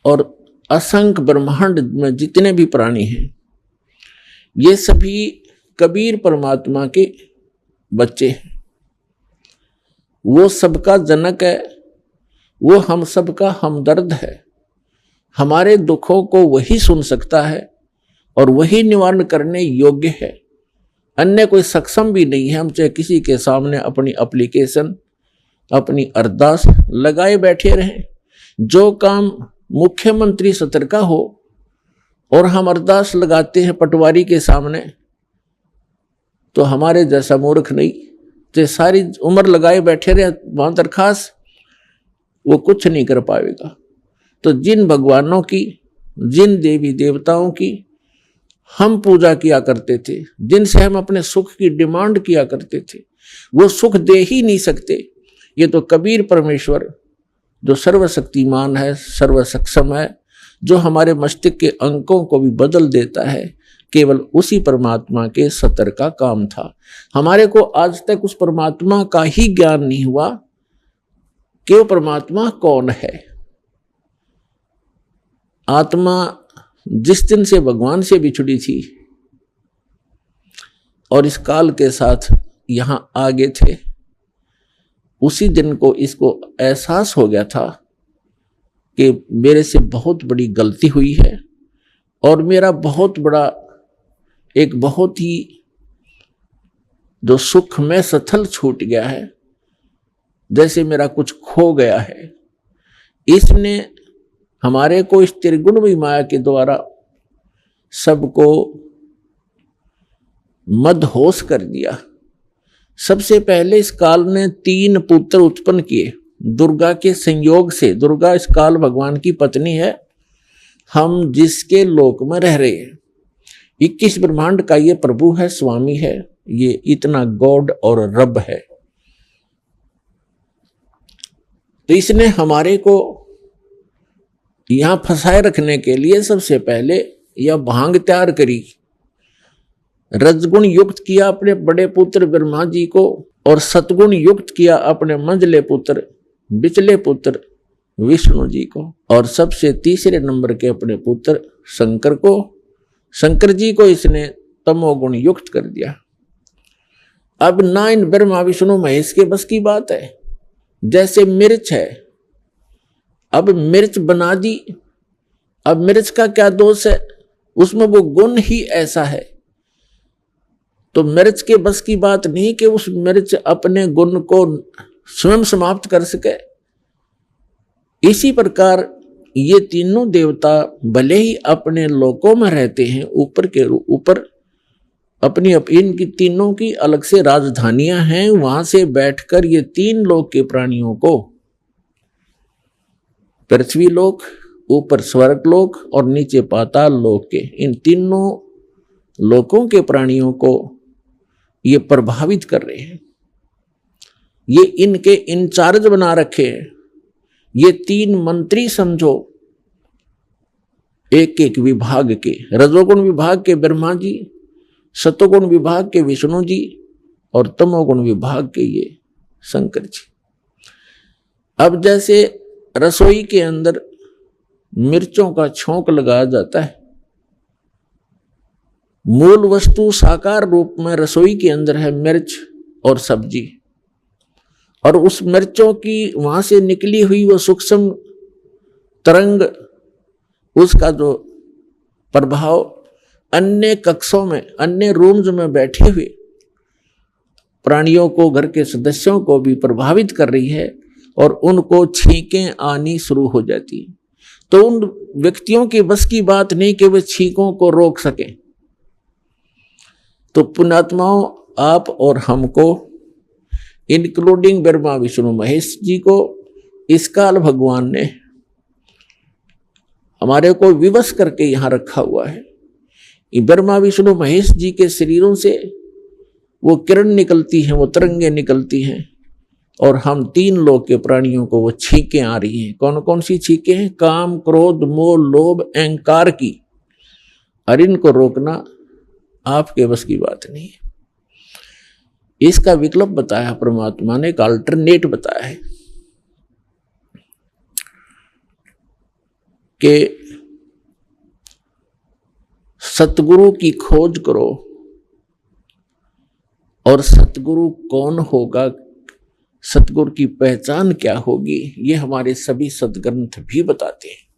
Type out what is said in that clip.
और असंख्य ब्रह्मांड में जितने भी प्राणी हैं, ये सभी कबीर परमात्मा के बच्चे हैं। वो सबका जनक है, वो हम सबका हमदर्द है। हमारे दुखों को वही सुन सकता है और वही निवारण करने योग्य है। अन्य कोई सक्षम भी नहीं है। हम चाहे किसी के सामने अपनी एप्लीकेशन, अपनी अरदास लगाए बैठे रहें, जो काम मुख्यमंत्री सत्र का हो और हम अरदास लगाते हैं पटवारी के सामने, तो हमारे जैसा मूर्ख नहीं, जो सारी उम्र लगाए बैठे रहे वहां दरखास्त, वो कुछ नहीं कर पाएगा। तो जिन भगवानों की, जिन देवी देवताओं की हम पूजा किया करते थे, जिनसे हम अपने सुख की डिमांड किया करते थे, वो सुख दे ही नहीं सकते। ये तो कबीर परमेश्वर जो सर्वशक्तिमान है, सर्वसक्षम है, जो हमारे मस्तिष्क के अंकों को भी बदल देता है, केवल उसी परमात्मा के सतर का काम था। हमारे को आज तक उस परमात्मा का ही ज्ञान नहीं हुआ कि वो परमात्मा कौन है। आत्मा जिस दिन से भगवान से बिछड़ी थी और इस काल के साथ यहां आगे थे, उसी दिन को इसको एहसास हो गया था कि मेरे से बहुत बड़ी गलती हुई है और मेरा बहुत बड़ा, एक बहुत ही जो सुख में सथल छूट गया है, जैसे मेरा कुछ खो गया है। इसने हमारे को इस त्रिगुणमयी माया के द्वारा सबको मदहोश कर दिया। सबसे पहले इस काल ने 3 पुत्र उत्पन्न किए दुर्गा के संयोग से। दुर्गा इस काल भगवान की पत्नी है, हम जिसके लोक में रह रहे हैं। 21 ब्रह्मांड का ये प्रभु है, स्वामी है, ये इतना गॉड और रब है। तो इसने हमारे को यहां फंसाए रखने के लिए सबसे पहले यह भांग तैयार करी, रजगुण युक्त किया अपने बड़े पुत्र ब्रह्मा जी को और सतगुण युक्त किया अपने मंझले पुत्र, बिचले पुत्र विष्णु जी को, और सबसे तीसरे नंबर के अपने पुत्र शंकर को, शंकर जी को इसने तमोगुण युक्त कर दिया। अब ना इन ब्रह्मा विष्णु महेश के बस की बात है। जैसे मिर्च है, अब मिर्च बना दी, अब मिर्च का क्या दोष है, उसमें वो गुण ही ऐसा है। तो मिर्च के बस की बात नहीं कि उस मिर्च अपने गुण को स्वयं समाप्त कर सके। इसी प्रकार ये तीनों देवता भले ही अपने लोकों में रहते हैं, ऊपर के ऊपर अपनी इनकी तीनों की अलग से राजधानियां हैं, वहां से बैठकर ये 3 लोक के प्राणियों को, पृथ्वी लोक, ऊपर स्वर्ग लोक और नीचे पाताल लोक के, इन तीनों लोकों के प्राणियों को ये प्रभावित कर रहे हैं। ये इनके इंचार्ज बना रखे हैं। ये 3 मंत्री समझो, एक एक विभाग के, रजोगुण विभाग के ब्रह्मा जी, सतोगुण विभाग के विष्णु जी और तमोगुण विभाग के ये शंकर जी। अब जैसे रसोई के अंदर मिर्चों का छोंक लगाया जाता है, मूल वस्तु साकार रूप में रसोई के अंदर है मिर्च और सब्जी, और उस मिर्चों की वहां से निकली हुई वो सूक्ष्म तरंग, उसका जो प्रभाव अन्य कक्षों में, अन्य रूम्स में बैठे हुए प्राणियों को, घर के सदस्यों को भी प्रभावित कर रही है और उनको छींकें आनी शुरू हो जाती है। तो उन व्यक्तियों की बस की बात नहीं कि वे छींकों को रोक सकें। तो पुण्यात्माओं, आप और हमको, इंक्लूडिंग ब्रह्मा विष्णु महेश जी को, इस काल भगवान ने हमारे को विवश करके यहां रखा हुआ है। ब्रह्मा विष्णु महेश जी के शरीरों से वो किरण निकलती हैं, वो तरंगे निकलती हैं, और हम 3 लोक के प्राणियों को वो छींकें आ रही हैं। कौन कौन सी छींकें हैं? काम, क्रोध, मोह, लोभ, अहंकार की। और इनको रोकना आपके बस की बात नहीं है। इसका विकल्प बताया परमात्मा ने, एक अल्टरनेट बताया है कि सतगुरु की खोज करो और सतगुरु कौन होगा, सतगुरु की पहचान क्या होगी, ये हमारे सभी सदग्रंथ भी बताते हैं।